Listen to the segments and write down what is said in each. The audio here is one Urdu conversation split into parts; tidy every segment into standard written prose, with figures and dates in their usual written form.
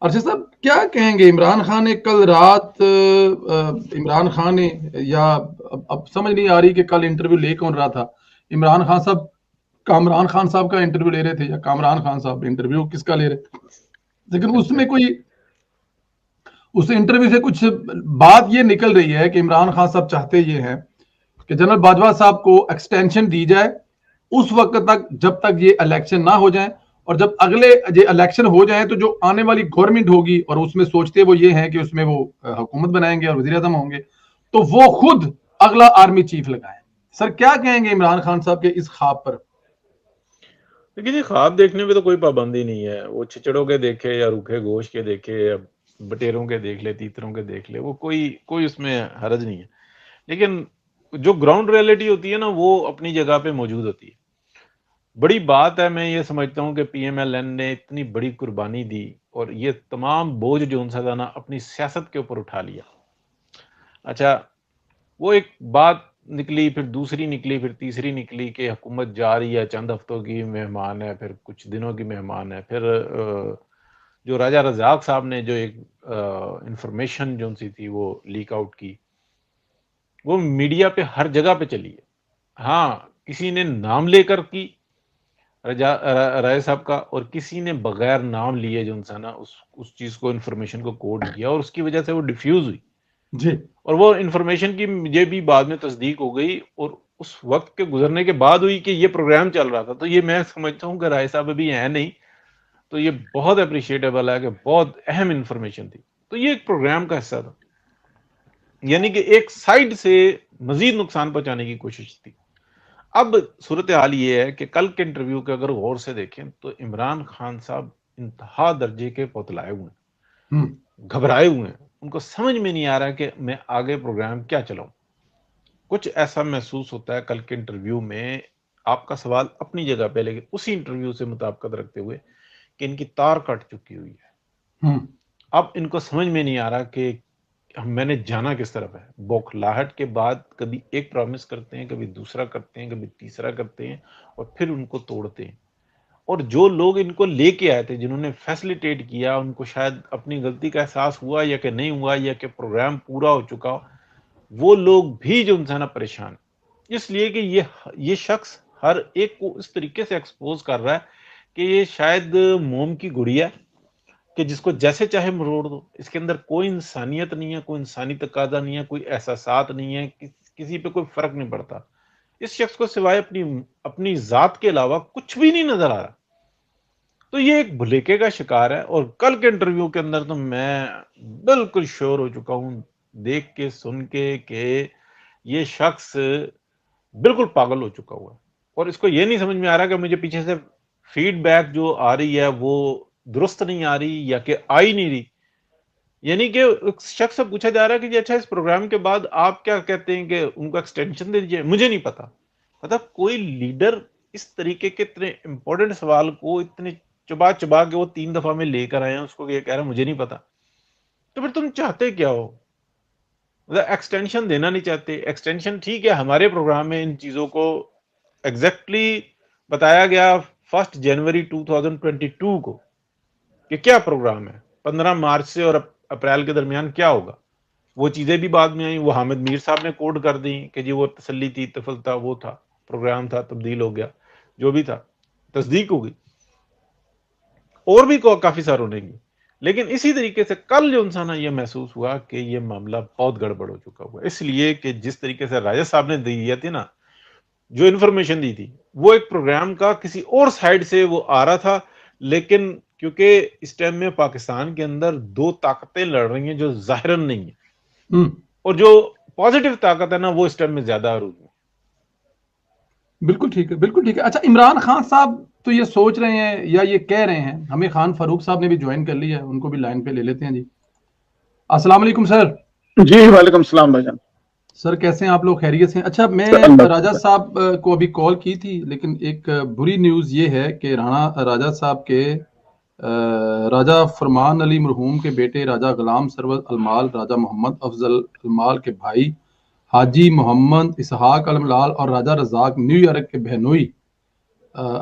ارشد صاحب کیا کہیں گے؟ عمران خان نے کل رات عمران خان نے یا اب سمجھ نہیں آ رہی کہ کل انٹرویو لے کون رہا تھا، عمران خان صاحب کامران خان صاحب کا انٹرویو لے رہے تھے یا کامران خان صاحب انٹرویو کس کا لے رہے تھے، لیکن اس میں کوئی اس انٹرویو سے کچھ بات یہ نکل رہی ہے کہ عمران خان صاحب چاہتے یہ ہیں کہ جنرل باجوہ صاحب کو ایکسٹینشن دی جائے اس وقت تک جب تک یہ الیکشن نہ ہو جائیں، اور جب اگلے یہ الیکشن ہو جائیں تو جو آنے والی گورنمنٹ ہوگی اور اس میں سوچتے وہ یہ ہیں کہ اس میں وہ حکومت بنائیں گے اور وزیر اعظم ہوں گے تو وہ خود اگلا آرمی چیف لگائیں۔ سر کیا کہیں گے عمران خان صاحب کے اس خواب پر؟ دیکھیے جی، خواب دیکھنے میں تو کوئی پابندی نہیں ہے، وہ چچڑوں کے دیکھے یا روکھے گوشت کے دیکھے یا بٹیروں کے دیکھ لے، تیتروں کے دیکھ لے، وہ کوئی اس میں حرج نہیں ہے، لیکن جو گراؤنڈ ریئلٹی ہوتی ہے نا وہ اپنی جگہ پہ موجود ہوتی ہے۔ بڑی بات ہے، میں یہ سمجھتا ہوں کہ پی ایم ایل این نے اتنی بڑی قربانی دی اور یہ تمام بوجھ جو ان سے تھا نا اپنی سیاست کے اوپر اٹھا لیا۔ اچھا، وہ ایک بات نکلی، پھر دوسری نکلی، پھر تیسری نکلی کہ حکومت جا رہی ہے، چند ہفتوں کی مہمان ہے، پھر کچھ دنوں کی مہمان ہے، پھر جو راجہ رزاق صاحب نے جو ایک انفارمیشن جو سی تھی وہ لیک آؤٹ کی، وہ میڈیا پہ ہر جگہ پہ چلی ہے۔ ہاں، کسی نے نام لے کر کی رائے صاحب کا، اور کسی نے بغیر نام لیے جو انسان اس چیز کو انفارمیشن کو کوڈ کیا اور اس کی وجہ سے وہ ڈیفیوز ہوئی جی، اور وہ انفارمیشن کی مجھے بھی بعد میں تصدیق ہو گئی اور اس وقت کے گزرنے کے بعد ہوئی کہ یہ پروگرام چل رہا تھا۔ تو یہ میں سمجھتا ہوں کہ رائے صاحب ابھی ہیں نہیں، تو یہ بہت اپریشیٹیبل ہے کہ بہت اہم انفارمیشن تھی، تو یہ ایک پروگرام کا حصہ تھا، یعنی کہ ایک سائڈ سے مزید نقصان پہنچانے کی کوشش تھی۔ اب صورتحال یہ ہے کہ کل کے انٹرویو کے اگر غور سے دیکھیں تو عمران خان صاحب انتہا درجے کے پوتلائے ہوئے ہیں، گھبرائے ہوئے ہیں، ان کو سمجھ میں نہیں آ رہا کہ میں آگے پروگرام کیا چلاؤں۔ کچھ ایسا محسوس ہوتا ہے کل کے انٹرویو میں، آپ کا سوال اپنی جگہ پہ لیکن اسی انٹرویو سے مطابقت رکھتے ہوئے کہ ان کی تار کٹ چکی ہوئی ہے۔ اب ان کو سمجھ میں نہیں آ رہا کہ میں نے جانا کس طرف ہے۔ بوکھلاہٹ کے بعد کبھی ایک پرومس کرتے ہیں، کبھی دوسرا کرتے ہیں، کبھی تیسرا کرتے ہیں اور پھر ان کو توڑتے ہیں، اور جو لوگ ان کو لے کے آئے تھے، جنہوں نے فیسلیٹیٹ کیا، ان کو شاید اپنی غلطی کا احساس ہوا یا کہ نہیں ہوا یا کہ پروگرام پورا ہو چکا ہو، وہ لوگ بھی جو انسان پریشان، اس لیے کہ یہ شخص ہر ایک کو اس طریقے سے ایکسپوز کر رہا ہے کہ یہ شاید موم کی گڑیا کہ جس کو جیسے چاہے مروڑ دو، اس کے اندر کوئی انسانیت نہیں ہے، کوئی انسانی تقاضا نہیں ہے، کوئی احساسات نہیں ہے، کسی پہ کوئی فرق نہیں پڑتا۔ اس شخص کو سوائے اپنی ذات کے علاوہ کچھ بھی نہیں نظر آ رہا، تو یہ ایک بھلیکے کا شکار ہے۔ اور کل کے انٹرویو کے اندر تو میں بالکل شور ہو چکا ہوں دیکھ کے سن کے کہ یہ شخص بالکل پاگل ہو چکا ہوا ہے، اور اس کو یہ نہیں سمجھ میں آ رہا کہ مجھے پیچھے سے فیڈ بیک جو آ رہی ہے وہ درست نہیں آ رہی یا کہ آ ہی نہیں رہی۔ یعنی کہ اس شخص سے پوچھا جا رہا ہے کہ جی اچھا اس پروگرام کے بعد آپ کیا کہتے ہیں کہ ان کو ایکسٹینشن دے دیجیے، مجھے نہیں پتا۔ مطلب کوئی لیڈر اس طریقے کے اتنے امپورٹنٹ سوال کو اتنے چبا چبا کے وہ 3 دفعہ میں لے کر آئے ہیں، اس کو یہ کہہ رہا ہے مجھے نہیں پتا، تو پھر تم چاہتے کیا ہو؟ مطلب ایکسٹینشن دینا نہیں چاہتے۔ ایکسٹینشن ٹھیک ہے، ہمارے پروگرام میں ان چیزوں کو ایگزیکٹلی بتایا گیا 1 جنوری 2022 کو کہ کیا پروگرام ہے، 15 مارچ سے اور اپریل کے درمیان کیا ہوگا۔ وہ چیزیں بھی بعد میں آئیں، وہ حامد میر صاحب نے کوڈ کر دی کہ جی وہ تسلی تھی، طفل تھا، وہ تھا، پروگرام تھا، تبدیل ہو گیا، جو بھی تھا تصدیق ہو گئی، اور بھی کافی ساروں نے کی۔ لیکن اسی طریقے سے کل جو انسان یہ محسوس ہوا کہ یہ معاملہ بہت گڑبڑ ہو چکا ہوا، اس لیے کہ جس طریقے سے راجہ صاحب نے دی تھی نا، جو انفارمیشن دی تھی، وہ ایک پروگرام کا کسی اور سائڈ سے وہ آ رہا تھا، لیکن کیونکہ اس ٹائم میں پاکستان کے اندر 2 طاقتیں لڑ رہی ہیں جو ظاہراً نہیں ہیں، اور جو پازیٹیو طاقت ہے نا وہ اس ٹائم میں زیادہ عروج میں۔ بالکل ٹھیک ہے، بالکل ٹھیک ہے۔ اچھا، عمران خان صاحب تو یہ سوچ رہے ہیں یا یہ کہہ رہے ہیں، ہمیں خان فاروق صاحب نے بھی جوائن کر لیا ہے، ان کو بھی لائن پہ لے لیتے ہیں۔ جی السلام علیکم سر۔ جی وعلیکم السلام بھائی جان۔ سر کیسے ہیں آپ لوگ؟ خیریت سے ہیں؟ اچھا، میں راجہ صاحب کو ابھی کال کی تھی، لیکن ایک بری نیوز یہ ہے کہ راجہ صاحب کے راجہ فرمان علی مرحوم کے بیٹے راجہ غلام سرور المال، راجہ محمد افضل المال کے بھائی حاجی محمد اسحاق الملال اور راجہ رزاق نیو یارک کے بہنوئی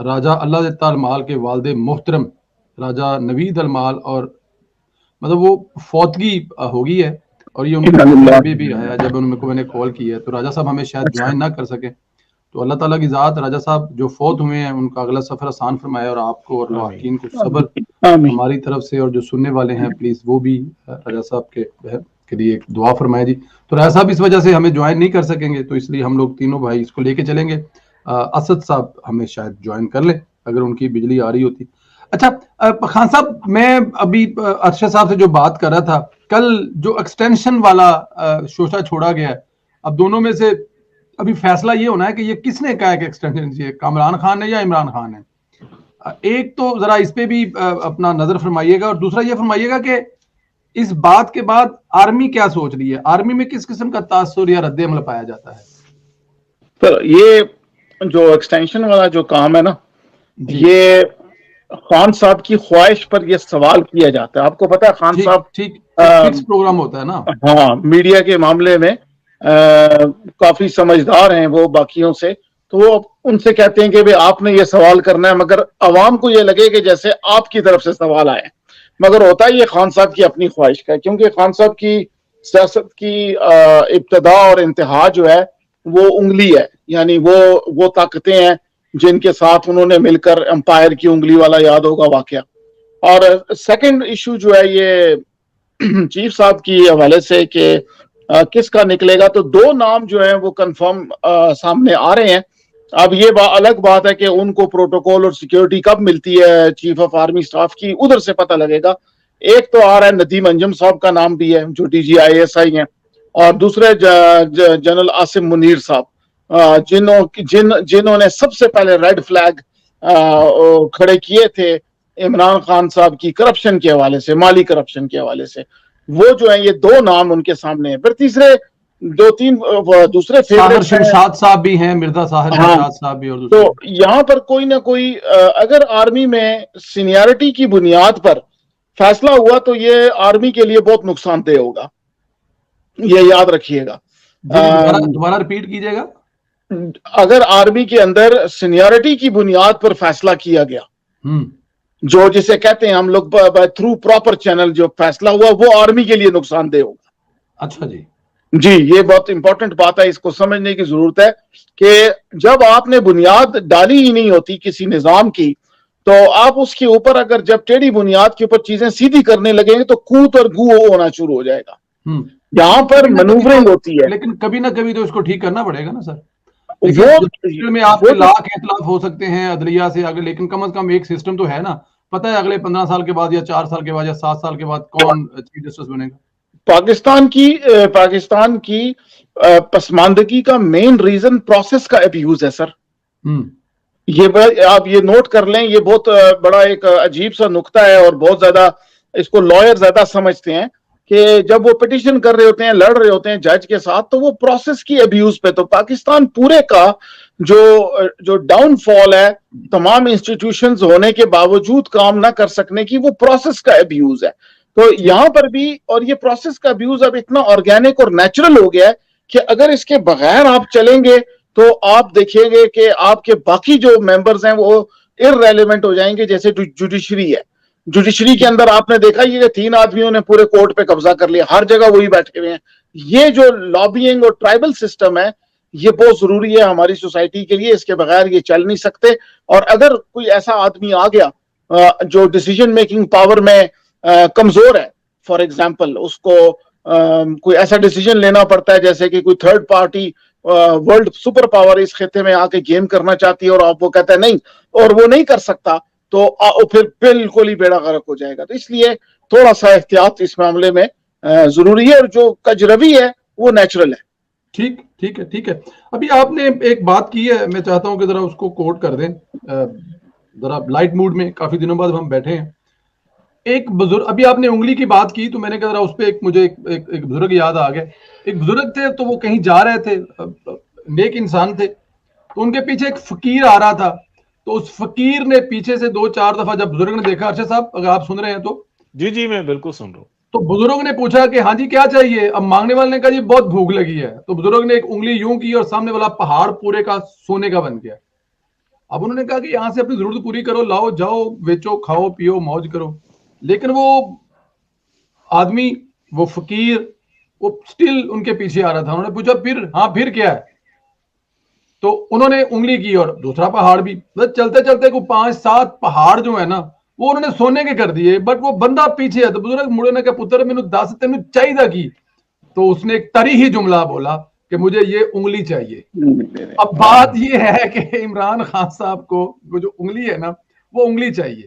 راجہ اللہ دیتا المال کے والد محترم راجہ نوید المال اور مطلب وہ فوتگی ہو گئی ہے اور یہ ان کو ابھی بھی آیا جب ان کو میں نے کال کی ہے تو راجہ صاحب ہمیں شاید جوائن نہ کر سکے. تو اللہ تعالیٰ کی ذات راجہ صاحب جو فوت ہوئے ہیں ان کا اگلا سفر آسان فرمائے اور آپ کو اور لواحقین کو صبر ہماری طرف سے اور جو سننے والے ہیں پلیز وہ بھی راجہ صاحب کے لیے ایک دعا فرمائے جی. تو راجہ صاحب اس وجہ سے ہمیں جوائن نہیں کر سکیں گے تو اس لیے ہم لوگ تینوں بھائی اس کو لے کے چلیں گے. اسد صاحب ہمیں شاید جوائن کر لیں اگر ان کی بجلی آ رہی ہوتی. اچھا خان صاحب میں ابھی ارشد صاحب سے جو بات کر رہا تھا کل جو ایکسٹینشن والا شوشہ چھوڑا گیا ہے اب دونوں میں سے ابھی فیصلہ یہ ہونا ہے کہ یہ کس نے کہا ہے کہ ایکسٹینشن چاہیے کامران خان نے یا عمران خان نے. ایک تو ذرا اس پہ بھی اپنا نظر فرمائیے گا اور دوسرا یہ فرمائیے گا کہ اس بات کے بعد آرمی کیا سوچ رہی ہے, آرمی میں کس قسم کا تاثر یا رد عمل پایا جاتا ہے. سر یہ جو ایکسٹینشن والا جو کام ہے نا یہ خان صاحب کی خواہش پر یہ سوال کیا جاتا ہے. آپ کو پتا ہے خان صاحب فکس پروگرام ہوتا ہے نا. ہاں میڈیا کے معاملے میں کافی سمجھدار ہیں وہ باقیوں سے, تو وہ ان سے کہتے ہیں کہ آپ نے یہ سوال کرنا ہے مگر عوام کو یہ لگے کہ جیسے آپ کی طرف سے سوال آئے, مگر ہوتا ہے یہ خان صاحب کی اپنی خواہش کا ہے کیونکہ خان صاحب کی سیاست کی ابتدا اور انتہا جو ہے وہ انگلی ہے, یعنی وہ طاقتیں ہیں جن کے ساتھ انہوں نے مل کر امپائر کی انگلی والا یاد ہوگا واقعہ. اور سیکنڈ ایشو جو ہے یہ چیف صاحب کی حوالے سے کہ کس کا نکلے گا, تو دو نام جو ہیں وہ کنفرم سامنے آ رہے ہیں. اب یہ الگ بات ہے کہ ان کو پروٹوکول اور سیکیورٹی کب ملتی ہے چیف آف آرمی سٹاف کی, ادھر سے پتہ لگے گا. ایک تو آ رہا ہے ندیم انجم صاحب کا نام بھی ہے جو D G I S I ہیں, اور دوسرے جنرل عاصم منیر صاحب جنہوں نے سب سے پہلے ریڈ فلیگ کھڑے کیے تھے عمران خان صاحب کی کرپشن کے حوالے سے, مالی کرپشن کے حوالے سے. وہ جو ہیں یہ دو نام ان کے سامنے ہیں. پھر تیسرے دو تین دوسرے ساحر شمشاد صاحب بھی ہیں, مرزا ساحر شمشاد صاحب بھی, اور تو یہاں پر کوئی نہ کوئی اگر آرمی میں سینیارٹی کی بنیاد پر فیصلہ ہوا تو یہ آرمی کے لیے بہت نقصان دہ ہوگا, یہ یاد رکھیے گا. دوبارہ ریپیٹ کیجئے گا. اگر آرمی کے اندر سینیارٹی کی بنیاد پر فیصلہ کیا گیا جو جسے کہتے ہیں ہم لوگ تھرو پراپر چینل جو فیصلہ ہوا وہ آرمی کے لیے نقصان دہ ہوگا. اچھا جی جی یہ بہت امپورٹنٹ بات ہے, اس کو سمجھنے کی ضرورت ہے کہ جب آپ نے بنیاد ڈالی ہی نہیں ہوتی کسی نظام کی تو آپ اس کے اوپر اگر جب ٹیڑھی بنیاد کے اوپر چیزیں سیدھی کرنے لگیں گے تو کوت اور گو ہونا شروع ہو جائے گا. یہاں پر مینوورنگ ہوتی ہے لیکن کبھی نہ کبھی تو اس کو ٹھیک کرنا پڑے گا نا سر. میں آپ کے لاکھ اختلاف ہو سکتے ہیں عدلیہ سے آگے, لیکن کم از کم ایک سسٹم تو ہے نا, پتہ ہے اگلے 15 سال کے بعد یا 4 سال کے بعد یا 7 سال کے بعد کون چیف جسٹس بنے گا. پاکستان کی پسماندگی کا مین ریزن پروسیس کا ابیوز ہے سر. یہ آپ یہ نوٹ کر لیں, یہ بہت بڑا ایک عجیب سا نقطہ ہے اور بہت زیادہ اس کو لائر زیادہ سمجھتے ہیں کہ جب وہ پٹیشن کر رہے ہوتے ہیں, لڑ رہے ہوتے ہیں جج کے ساتھ, تو وہ پروسیس کی ابیوز پہ. تو پاکستان پورے کا جو ڈاؤن فال ہے تمام انسٹیٹیوشنز ہونے کے باوجود کام نہ کر سکنے کی, وہ پروسیس کا ابیوز ہے. تو یہاں پر بھی, اور یہ پروسیس کا ابیوز اب اتنا آرگینک اور نیچرل ہو گیا ہے کہ اگر اس کے بغیر آپ چلیں گے تو آپ دیکھیں گے کہ آپ کے باقی جو ممبرز ہیں وہ irrelevant ہو جائیں گے. جیسے جوڈیشری ہے, جوڈیشری کے اندر آپ نے دیکھا یہ 3 آدمیوں نے پورے کورٹ پہ قبضہ کر لیا, ہر جگہ وہی بیٹھے ہوئے ہیں. یہ جو لابینگ اور ٹرائبل سسٹم ہے یہ بہت ضروری ہے ہماری سوسائٹی کے لیے, اس کے بغیر یہ چل نہیں سکتے. اور اگر کوئی ایسا آدمی آ گیا جو ڈیسیجن میکنگ پاور میں کمزور ہے, فار ایگزامپل اس کو کوئی ایسا ڈیسیجن لینا پڑتا ہے جیسے کہ کوئی third party world super power اس خطے میں آ کے گیم کرنا چاہتی ہے اور آپ وہ کہتا ہے نہیں, اور وہ نہیں کر سکتا, تو پھر بالکل ہی بیڑا غرق ہو جائے گا. تو اس لیے تھوڑا سا احتیاط اس معاملے میں ضروری ہے, اور جو کجروی ہے وہ نیچرل ہے. ٹھیک ہے. ابھی آپ نے ایک بات کی ہے, میں چاہتا ہوں کہ ذرا اس کو کوٹ کر دیں ذرا لائٹ موڈ میں, کافی دنوں بعد ہم بیٹھے ہیں. ایک بزرگ, ابھی آپ نے انگلی کی بات کی تو میں نے کہا ذرا اس پہ مجھے ایک بزرگ یاد آ گئے. ایک بزرگ تھے تو وہ کہیں جا رہے تھے, نیک انسان تھے, تو ان کے پیچھے ایک فقیر آ رہا تھا. تو اس فقیر نے پیچھے سے 2-4 دفعہ جب بزرگ نے دیکھا, ارشد صاحب اگر آپ سن رہے ہیں تو. جی میں بالکل سن رہا ہوں. تو بزرگ نے پوچھا کہ ہاں جی کیا چاہیے. اب مانگنے والے نے کہا جی بہت بھوک لگی ہے. تو بزرگ نے ایک انگلی یوں کی اور سامنے والا پہاڑ پورے کا سونے کا بن گیا. اب انہوں نے کہا کہ یہاں سے اپنی ضرورت پوری کرو, لاؤ جاؤ بیچو کھاؤ پیو موج کرو. لیکن وہ آدمی وہ فقیر وہ سٹل ان کے پیچھے آ رہا تھا. انہوں نے پوچھا پھر, ہاں پھر کیا ہے, تو انہوں نے انگلی کی اور دوسرا پہاڑ بھی. چلتے چلتے کو 5-7 پہاڑ جو ہے نا وہ انہوں نے سونے کے کر دیے, بٹ وہ بندہ پیچھے ہے. تو بزرگ مڑے نے کہا پتر مینوں دس تینوں چاہیے کی, تو اس نے ایک تریحی جملہ بولا کہ مجھے یہ انگلی چاہیے. اب بات یہ ہے کہ عمران خان صاحب کو وہ جو انگلی ہے نا وہ انگلی چاہیے,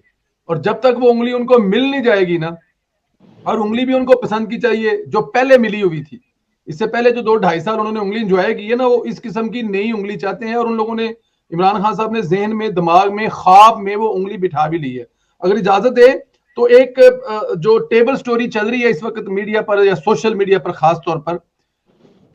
اور جب تک وہ انگلی ان کو مل نہیں جائے گی نا, اور انگلی بھی ان کو پسند کی چاہیے جو پہلے ملی ہوئی تھی. اس سے پہلے جو 2-2.5 سال انہوں نے انگلی انجوائے کی ہے نا, وہ اس قسم کی نئی انگلی چاہتے ہیں, اور ان لوگوں نے عمران خان صاحب نے ذہن میں, دماغ میں, خواب میں وہ انگلی بٹھا بھی لی ہے. اگر اجازت ہے تو ایک جو ٹیبل سٹوری چل رہی ہے اس وقت میڈیا پر یا سوشل میڈیا پر خاص طور پر,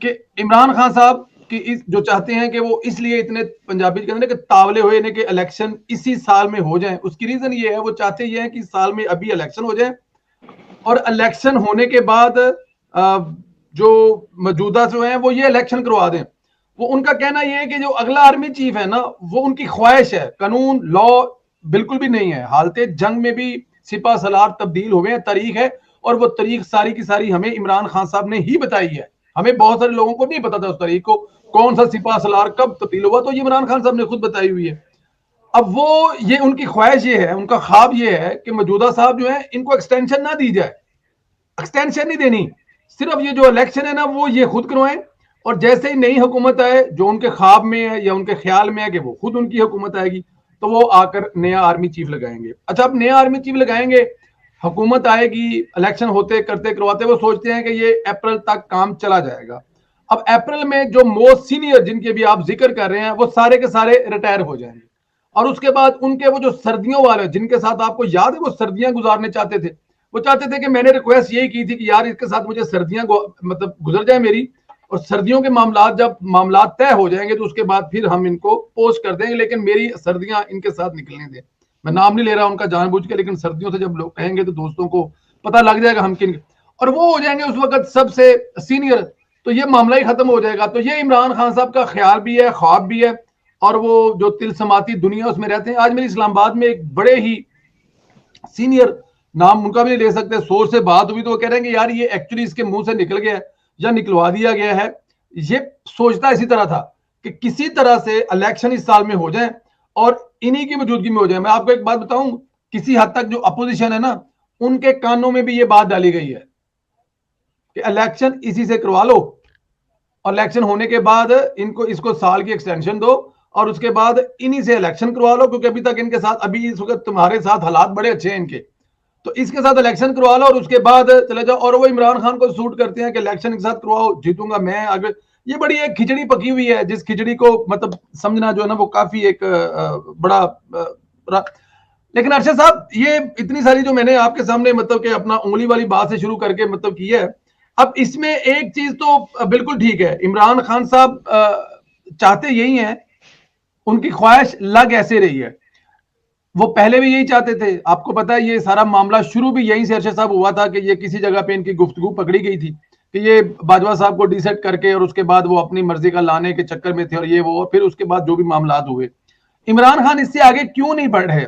کہ عمران خان صاحب کی جو چاہتے ہیں کہ وہ اس لیے اتنے پنجابی کہتے ہیں کہ تاولے ہوئے ہیں کہ الیکشن اسی سال میں ہو جائیں. اس کی ریزن یہ ہے, وہ چاہتے یہ ہیں کہ اس سال میں ابھی الیکشن ہو جائیں, اور الیکشن ہونے کے بعد جو موجودہ جو ہیں وہ یہ الیکشن کروا دیں. وہ ان کا کہنا یہ ہے کہ جو اگلا آرمی چیف ہے نا وہ ان کی خواہش ہے, قانون لا بالکل بھی نہیں ہے. حالت جنگ میں بھی سپاہ سالار تبدیل ہوئے ہیں, تاریخ ہے, اور وہ تاریخ ساری کی ساری ہمیں عمران خان صاحب نے ہی بتائی ہے. ہمیں بہت سارے لوگوں کو نہیں پتا تھا اس تاریخ کو, کون سا سپاہ سالار کب تبدیل ہوا, تو یہ عمران خان صاحب نے خود بتائی ہوئی ہے. اب وہ یہ ان کی خواہش یہ ہے, ان کا خواب یہ ہے کہ موجودہ صاحب جو ہیں ان کو ایکسٹینشن نہ دی جائے, ایکسٹینشن نہیں دینی, صرف یہ جو الیکشن ہے نا وہ یہ خود کروائیں, اور جیسے ہی نئی حکومت آئے جو ان کے خواب میں ہے یا ان کے خیال میں ہے کہ وہ خود ان کی حکومت آئے گی تو وہ آ کر نیا آرمی چیف لگائیں گے. اچھا, اب نیا آرمی چیف لگائیں گے, حکومت آئے گی, الیکشن ہوتے کرتے کرواتے وہ سوچتے ہیں کہ یہ اپریل تک کام چلا جائے گا. اب اپریل میں جو موسٹ سینئر جن کے بھی آپ ذکر کر رہے ہیں وہ سارے کے سارے ریٹائر ہو جائیں گے, اور اس کے بعد ان کے وہ جو سردیوں والے جن کے ساتھ آپ کو یاد ہے وہ سردیاں گزارنے چاہتے تھے, وہ چاہتے تھے کہ میں نے ریکویسٹ یہی کی تھی کہ یار اس کے ساتھ مجھے سردیاں مطلب گزر جائیں میری, اور سردیوں کے معاملات جب معاملات طے ہو جائیں گے تو اس کے بعد پھر ہم ان کو پوسٹ کر دیں گے, لیکن میری سردیاں ان کے ساتھ نکلنے دیں. میں نام نہیں لے رہا ان کا جان بوجھ کے, لیکن سردیوں سے جب لوگ کہیں گے تو دوستوں کو پتہ لگ جائے گا ہم کن, اور وہ ہو جائیں گے اس وقت سب سے سینئر, تو یہ معاملہ ہی ختم ہو جائے گا. تو یہ عمران خان صاحب کا خیال بھی ہے, خواب بھی ہے, اور وہ جو تلسماتی دنیا اس میں رہتے ہیں. آج میری اسلام آباد میں ایک بڑے ہی سینئر, نام ان کا بھی نہیں لے سکتے, سورس سے بات ہوئی تو وہ کہہ رہے ہیں کہ یار یہ ایکچولی اس کے منہ سے نکل گیا ہے یا نکلوا دیا گیا ہے. یہ سوچتا اسی طرح تھا کہ کسی طرح سے الیکشن اس سال میں ہو جائیں اور انہی کی موجودگی میں ہو جائے. میں آپ کو ایک بات بتاؤں, کسی حد تک جو اپوزیشن ہے نا ان کے کانوں میں بھی یہ بات ڈالی گئی ہے کہ الیکشن اسی سے کروا لو, اور الیکشن ہونے کے بعد ان کو اس کو سال کی ایکسٹینشن دو, اور اس کے بعد انہی سے الیکشن کروا لو, کیونکہ ابھی تک ان کے ساتھ ابھی اس وقت تمہارے ساتھ حالات بڑے اچھے ہیں ان کے, تو اس کے ساتھ الیکشن کروا لو اور اس کے بعد چلے جاؤ. اور وہ عمران خان کو سوٹ کرتے ہیں کہ الیکشن کے ساتھ کرواؤ, جیتوں گا میں آگے. یہ بڑی ایک کھچڑی پکی ہوئی ہے جس کھچڑی کو مطلب سمجھنا جو ہے نا وہ کافی ایک بڑا. لیکن ارشد صاحب یہ اتنی ساری جو میں نے آپ کے سامنے مطلب کہ اپنا انگلی والی بات سے شروع کر کے مطلب کی ہے, اب اس میں ایک چیز تو بالکل ٹھیک ہے, عمران خان صاحب چاہتے یہی ہیں, ان کی خواہش لگ ایسے رہی ہے, وہ پہلے بھی یہی چاہتے تھے. آپ کو پتا ہے یہ سارا معاملہ شروع بھی یہیں سے ارشد صاحب ہوا تھا کہ یہ کسی جگہ پہ ان کی گفتگو پکڑی گئی تھی کہ یہ باجوہ صاحب کو ڈی سیٹ کر کے اور اس کے بعد وہ اپنی مرضی کا لانے کے چکر میں تھے, اور یہ وہ پھر اس کے بعد جو بھی معاملات ہوئے. عمران خان اس سے آگے کیوں نہیں بڑھ رہے,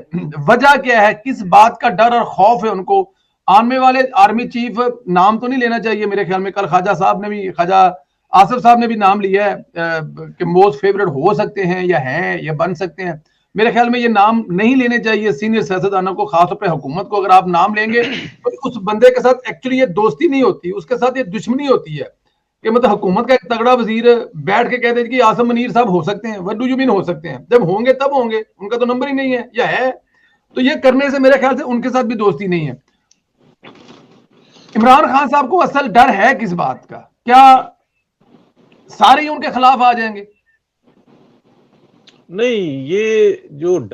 وجہ کیا ہے, کس بات کا ڈر اور خوف ہے ان کو؟ آنے والے آرمی چیف, نام تو نہیں لینا چاہیے میرے خیال میں, کل خواجہ صاحب نے بھی, خواجہ آصف صاحب نے بھی نام لیا ہے کہ موسٹ فیورٹ ہو سکتے ہیں یا ہیں یا بن سکتے ہیں. میرے خیال میں یہ نام نہیں لینے چاہیے سینئر سیاستدانوں کو, خاص طور پہ حکومت کو. اگر آپ نام لیں گے تو اس بندے کے ساتھ ایکچولی یہ دوستی نہیں ہوتی, اس کے ساتھ یہ دشمنی ہوتی ہے کہ مطلب حکومت کا ایک تگڑا وزیر بیٹھ کے کہتے ہیں کہ آصم منیر صاحب ہو سکتے ہیں. what do you mean ہو سکتے ہیں؟ جب ہوں گے تب ہوں گے, ان کا تو نمبر ہی نہیں ہے یا ہے, تو یہ کرنے سے میرے خیال سے ان کے ساتھ بھی دوستی نہیں ہے. عمران خان صاحب کو اصل ڈر ہے کس بات کا؟ کیا سارے ہی ان کے خلاف آ جائیں گے؟ نہیں, یہ جو